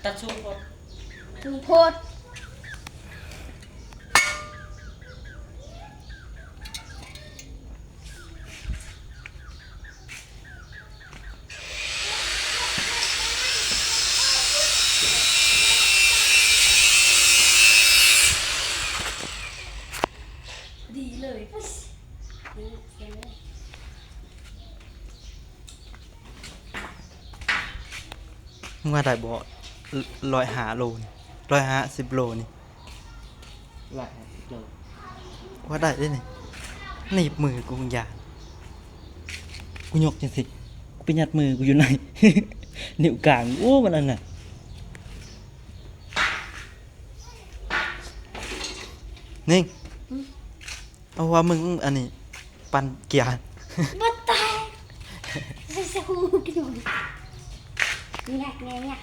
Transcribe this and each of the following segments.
ตัดสูงพดถึงโพดดีเลยมึงว่าได้บ่150 โลนี่150 โลนี่ หลักโดด ว่าได้ได้นี่หนีบมือกูมึงอย่ากูยกจังสิกูไปยัดมือกูอยู่ไหน นิ้วกลางโอ้มันอันน่ะนิ่งเอาว่ามึงอันนี้ปั่นเกียร์ บัดตายจะสู้กันอยู่งักงัก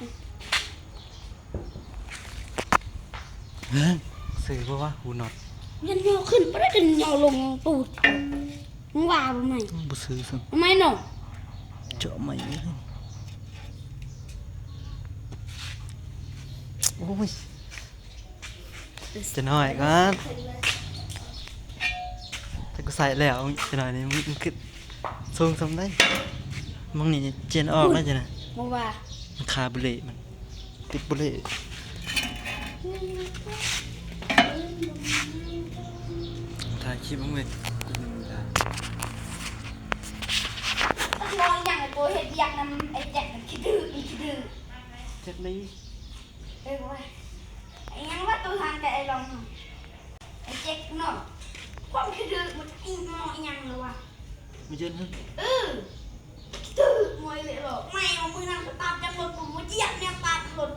เฮ้ยซื้อบ่วะหูน็อต ยันยอขึ้นไม่ได้ยันยอลงตูดมึงว่าบ่ไหม บ่ซื้อซึ่ง ทำไมหนอ เจาะไม่เลยโอ้ยจะน้อยกันถ้ากูใส่แล้วจะน้อยนี่มันคือทรงสำได้มึงนี่เจนออกแล้วจ้ะนะ มึงว่า มันคาบุเล่มันติดบุเล่ถ่ายคลิปมึงเว้ย ลองอย่างไอ้ตัวเห็ดอย่างนั้นไอ้แจ็คมันคิดดื้ออีคิดดื้อ เจ็ดนี้ เว้ยไอ้ยังว่าตัวทางแต่ไอ้ลองไอ้แจ็คเนาะความคิดดื้อมันอิงมอยังเลยวะ ไม่เจอฮึ คิดดื้อมวยเลยหรอไม่เอามือนั่งก็ตามจับรถผมมาเหยียบเนี่ยปาดรถ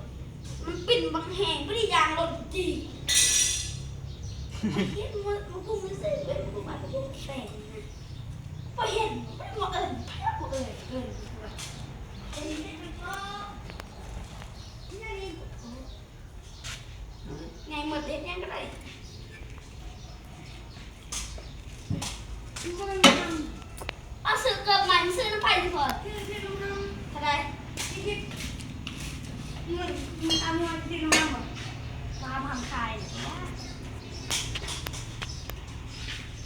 มันปิ่นบางแห่งไม่ได้ยางรถจีเห็นมันกูไม่ซื้อเป็นกูมาพูดแต่งนะพอเห็นไม่มาเอิญแพ้กูเอิญไงหมดเด็ดยังก็ได้เอาซื้อเกือบมันซื้อน้ำไปดีกว่าอะไรมันเอาเงินที่น้องแบบมาผ่อนคลาย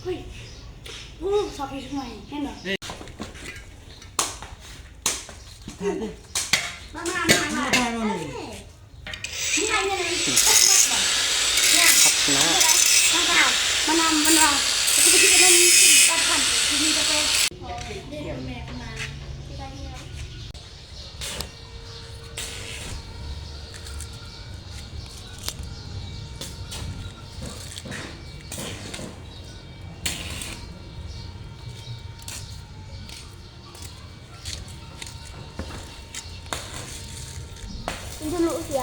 เฮ้ยโอ้ชอบพี่ทำไมเห็นเหรอมานี่ไงเงินเลยเนี่ยมันเอาจะไปกินกันตัดผ่านทีจะไปเด็กแม่มาที่บ้านนี้มันจะรู้เสีย